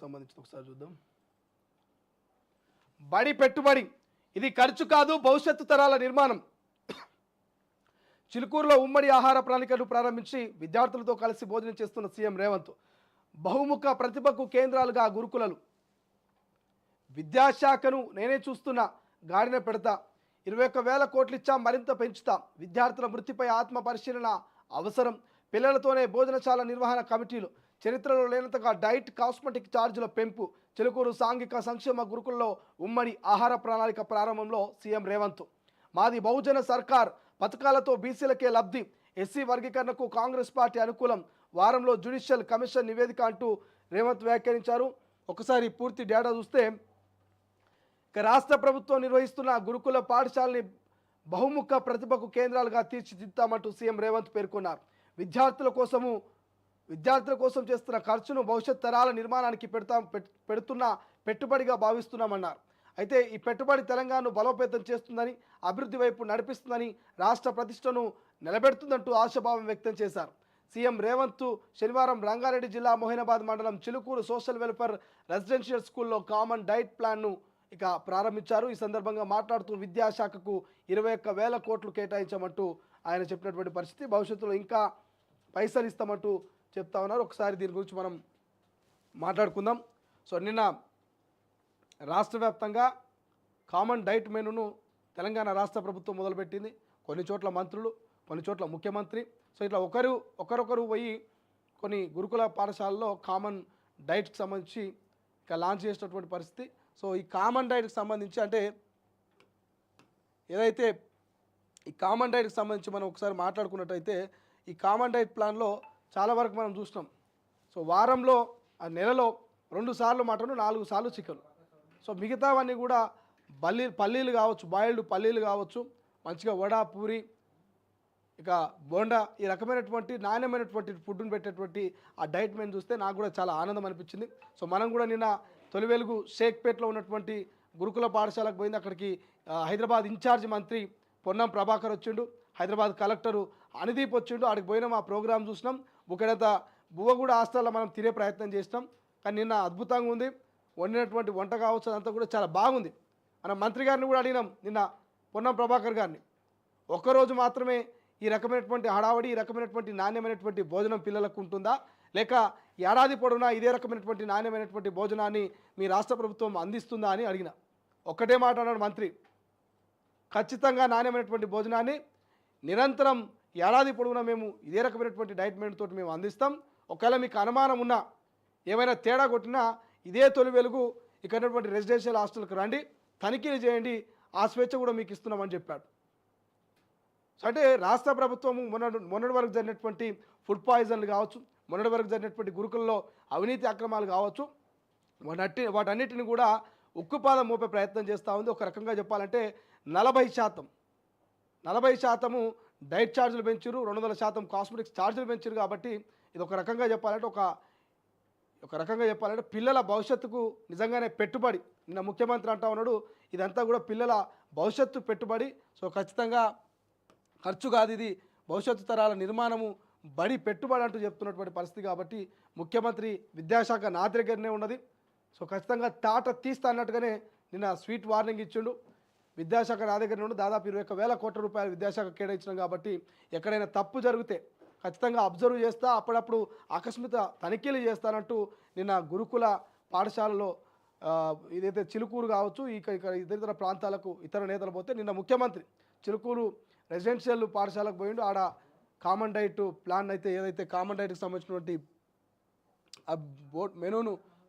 సంబంధించి ఒకసారి చూద్దాం. బడి పెట్టుబడి ఇది ఖర్చు కాదు, భవిష్యత్తు తరాల నిర్మాణం. చిలుకూరులో ఉమ్మడి ఆహార ప్రణాళికను ప్రారంభించి విద్యార్థులతో కలిసి భోజనం చేస్తున్న సీఎం రేవంత్. బహుముఖ ప్రతిభకు కేంద్రాలుగా గురుకులలు. విద్యాశాఖను నేనే చూస్తున్నా, గాడిన పెడతా, 21,000 కోట్లు ఇచ్చాం, మరింత పెంచుతా. విద్యార్థుల వృత్తిపై ఆత్మ పరిశీలన అవసరం. పిల్లలతోనే భోజనశాల నిర్వహణ కమిటీలు. చరిత్రలో లేనంతగా డైట్ కాస్మెటిక్ ఛార్జీల పెంపు. చిలుకూరు సాంఘిక సంక్షేమ గురుకుల్లో ఉమ్మడి ఆహార ప్రణాళిక ప్రారంభంలో సీఎం రేవంత్. మాది బహుజన సర్కార్, పథకాలతో బీసీలకే లబ్ధి. ఎస్సీ వర్గీకరణకు కాంగ్రెస్ పార్టీ అనుకూలం. వారంలో జ్యుడిషియల్ కమిషన్ నివేదిక అంటూ రేవంత్ వ్యాఖ్యానించారు. ఒకసారి పూర్తి డేటా చూస్తే రాష్ట్ర ప్రభుత్వం నిర్వహిస్తున్న గురుకుల పాఠశాలని బహుముఖ ప్రతిభకు కేంద్రాలుగా తీర్చిదిద్దామంటూ సీఎం రేవంత్ పేర్కొన్నారు. విద్యార్థుల కోసం చేస్తున్న ఖర్చును భవిష్యత్ తరాల నిర్మాణానికి పెడుతున్న పెట్టుబడిగా భావిస్తున్నామన్నారు. అయితే ఈ పెట్టుబడి తెలంగాణను బలోపేతం చేస్తుందని, అభివృద్ధి వైపు నడిపిస్తుందని, రాష్ట్ర ప్రతిష్టను నిలబెడుతుందంటూ ఆశాభావం వ్యక్తం చేశారు. సీఎం రేవంత్ శనివారం రంగారెడ్డి జిల్లా మొహినాబాద్ మండలం చిలుకూరు సోషల్ వెల్ఫేర్ రెసిడెన్షియల్ స్కూల్లో కామన్ డైట్ ప్లాన్ను ప్రారంభించారు. ఈ సందర్భంగా మాట్లాడుతూ విద్యాశాఖకు 21,000 కోట్లు కేటాయించామంటూ ఆయన చెప్పినటువంటి పరిస్థితి. భవిష్యత్తులో ఇంకా పైసలు ఇస్తామంటూ చెప్తా ఉన్నారు. ఒకసారి దీని గురించి మనం మాట్లాడుకుందాం. సో నిన్న రాష్ట్ర వ్యాప్తంగా కామన్ డైట్ మెనూను తెలంగాణ రాష్ట్ర ప్రభుత్వం మొదలుపెట్టింది. కొన్ని చోట్ల మంత్రులు, కొన్ని చోట్ల ముఖ్యమంత్రి, సో ఇట్లా ఒకరొకరు పోయి కొన్ని గురుకుల పాఠశాలలో కామన్ డైట్కి సంబంధించి లాంచ్ చేసినటువంటి పరిస్థితి. సో ఈ కామన్ డైట్కి సంబంధించి అంటే ఏదైతే ఈ కామన్ డైట్కి సంబంధించి మనం ఒకసారి మాట్లాడుకున్నట్టయితే ఈ కామన్ డైట్ ప్లాన్లో చాలా వరకు మనం చూసినాం. సో వారంలో నెలలో 2 సార్లు మటను, 4 సార్లు చికెన్. సో మిగతావన్నీ కూడా పల్లీలు కావచ్చు, బాయిల్డ్ పల్లీలు కావచ్చు, మంచిగా వడ, పూరి, ఇక బోండా, ఈ రకమైనటువంటి నాణ్యమైనటువంటి ఫుడ్ని పెట్టేటువంటి ఆ డైట్ మెను చూస్తే నాకు కూడా చాలా ఆనందం అనిపించింది. సో మనం కూడా నిన్న తొలి వెలుగు షేక్పేట్లో ఉన్నటువంటి గురుకుల పాఠశాలకు పోయింది. అక్కడికి హైదరాబాద్ ఇన్ఛార్జ్ మంత్రి పొన్నం ప్రభాకర్ వచ్చిండు, హైదరాబాద్ కలెక్టరు అనుదీప్ వచ్చిండు. ఆడికి పోయినాం, ఆ ప్రోగ్రాం చూసినాం. బుక్కడంత బువ్వగూడ హాస్టల్లో మనం తినే ప్రయత్నం చేసినాం. కానీ నిన్న అద్భుతంగా ఉంది. వండినటువంటి వంట కావచ్చు, అదంతా కూడా చాలా బాగుంది. మనం మంత్రి గారిని కూడా అడిగినాం నిన్న, పొన్నం ప్రభాకర్ గారిని. ఒక్కరోజు మాత్రమే ఈ రకమైనటువంటి హడావడి, ఈ రకమైనటువంటి నాణ్యమైనటువంటి భోజనం పిల్లలకు ఉంటుందా, లేక ఏడాది పొడవునా ఇదే రకమైనటువంటి నాణ్యమైనటువంటి భోజనాన్ని మీ రాష్ట్ర ప్రభుత్వం అందిస్తుందా అని అడిగిన. ఒక్కటే మాట అన్నాడు మంత్రి, ఖచ్చితంగా నాణ్యమైనటువంటి భోజనాన్ని నిరంతరం ఏడాది పొడవునా మేము ఇదే రకమైనటువంటి డైట్ మెనూ తోటి మేము అందిస్తాం. ఒకవేళ మీకు అనుమానం ఉన్నా, ఏమైనా తేడా కొట్టినా ఇదే తొలి వెలుగు ఇక్కడ రెసిడెన్షియల్ హాస్టల్కి రండి, తనిఖీలు చేయండి, ఆ స్వేచ్ఛ కూడా మీకు ఇస్తున్నామని చెప్పాడు. అంటే రాష్ట్ర ప్రభుత్వము మొన్నటి వరకు జరిగినటువంటి ఫుడ్ పాయిజన్లు కావచ్చు, మొన్నటి వరకు జరిగినటువంటి గురుకుల్లో అవినీతి అక్రమాలు కావచ్చు, వాటన్నిటిని కూడా ఉక్కుపాదం మోపే ప్రయత్నం చేస్తూ ఉంది. ఒక రకంగా చెప్పాలంటే 40% డైట్ ఛార్జీలు పెంచారు, 200% కాస్మెటిక్స్ ఛార్జీలు పెంచారు. కాబట్టి ఇది ఒక రకంగా చెప్పాలంటే పిల్లల భవిష్యత్తుకు నిజంగానే పెట్టుబడి. నిన్న ముఖ్యమంత్రి అంటా ఉన్నాడు, ఇదంతా కూడా పిల్లల భవిష్యత్తు పెట్టుబడి. సో ఖచ్చితంగా ఖర్చు కాదు, ఇది భవిష్యత్తు తరాల నిర్మాణము, బడి పెట్టుబడి అంటూ చెప్తున్నటువంటి పరిస్థితి. కాబట్టి ముఖ్యమంత్రి విద్యాశాఖ నా దగ్గరనే ఉన్నది, సో ఖచ్చితంగా తాట తీస్తా అన్నట్టుగానే నిన్న స్వీట్ వార్నింగ్ ఇచ్చిండు. విద్యాశాఖ నా దగ్గర నుండి దాదాపు 21,000 కోట్ల రూపాయలు విద్యాశాఖ కేటాయించినాం. కాబట్టి ఎక్కడైనా తప్పు జరిగితే ఖచ్చితంగా అబ్జర్వ్ చేస్తా, అప్పుడప్పుడు ఆకస్మిక తనిఖీలు చేస్తానంటూ నిన్న గురుకుల పాఠశాలలో ఇదైతే చిలుకూరు కావచ్చు, ఇక ఇతర ప్రాంతాలకు ఇతర నేతలు పోతే నిన్న ముఖ్యమంత్రి చిలుకూరు రెసిడెన్షియల్ పాఠశాలకు పోయిండు. ఆడ కామన్ డైట్ ప్లాన్ అయితే ఏదైతే కామన్ డైట్కి సంబంధించినటువంటి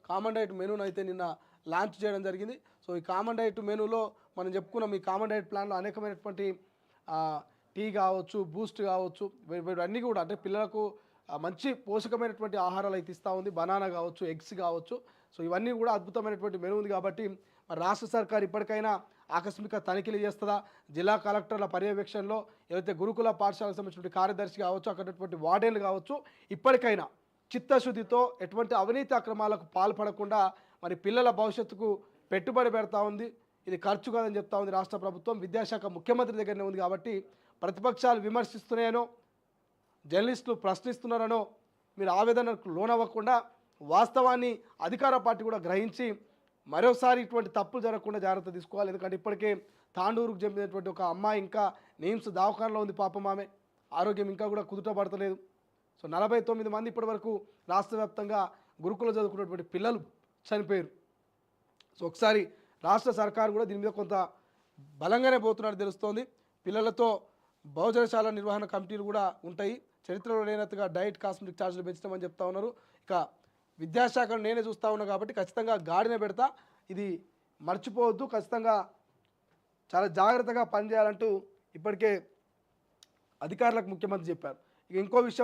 కామన్ డైట్ మెనూను అయితే నిన్న లాంచ్ చేయడం జరిగింది. సో ఈ కామన్ డైట్ మెనూలో మనం చెప్పుకున్నాం, ఈ కామన్ డైట్ ప్లాన్లో అనేకమైనటువంటి టీ కావచ్చు, బూస్ట్ కావచ్చు, అన్నీ కూడా అంటే పిల్లలకు మంచి పోషకమైనటువంటి ఆహారాలు అయితే ఇస్తూ ఉంది. బనానా కావచ్చు, ఎగ్స్ కావచ్చు, సో ఇవన్నీ కూడా అద్భుతమైనటువంటి మెనూ ఉంది. కాబట్టి మరి రాష్ట్ర సర్కార్ ఇప్పటికైనా ఆకస్మిక తనిఖీలు చేస్తుందా, జిల్లా కలెక్టర్ల పర్యవేక్షణలో ఏదైతే గురుకుల పాఠశాలకు సంబంధించినటువంటి కార్యదర్శి కావచ్చు, అక్కడటువంటి వార్డెన్లు కావచ్చు, ఇప్పటికైనా చిత్తశుద్ధితో ఎటువంటి అవినీతి అక్రమాలకు పాల్పడకుండా మరి పిల్లల భవిష్యత్తుకు పెట్టుబడి పెడతా ఉంది. ఇది ఖర్చు కాదని చెప్తా ఉంది రాష్ట్ర ప్రభుత్వం. విద్యాశాఖ ముఖ్యమంత్రి దగ్గరనే ఉంది. కాబట్టి ప్రతిపక్షాలు విమర్శిస్తున్నాయనో, జర్నలిస్టులు ప్రశ్నిస్తున్నారనో మీరు ఆవేదనకు లోనవ్వకుండా వాస్తవాన్ని అధికార పార్టీ కూడా గ్రహించి మరోసారి ఇటువంటి తప్పులు జరగకుండా జాగ్రత్త తీసుకోవాలి. ఎందుకంటే ఇప్పటికే తాండూరుకు చెందినటువంటి ఒక అమ్మాయి ఇంకా నిమ్స్ దవాఖానలో ఉంది. పాపం ఆమె ఆరోగ్యం ఇంకా కూడా కుదుట పడతలేదు. సో 49 మంది ఇప్పటి వరకు రాష్ట్ర వ్యాప్తంగా గురుకుల చదువుకున్నటువంటి పిల్లలు చనిపోయారు. సో ఒకసారి రాష్ట్ర సర్కారు కూడా దీని మీద కొంత బలంగానే పోతున్నట్టు తెలుస్తోంది. పిల్లలతో భోజనశాల నిర్వహణ కమిటీలు కూడా ఉంటాయి. చరిత్రలో లేనట్టుగా డైట్ కాస్మెటిక్ ఛార్జీలు పెంచడం చెప్తా ఉన్నారు. ఇక విద్యాశాఖను నేనే చూస్తూ ఉన్నా కాబట్టి ఖచ్చితంగా గాడిన పెడతా, ఇది మర్చిపోవద్దు, ఖచ్చితంగా చాలా జాగ్రత్తగా పనిచేయాలంటూ ఇప్పటికే అధికారులకు ముఖ్యమంత్రి చెప్పారు. ఇక ఇంకో విషయం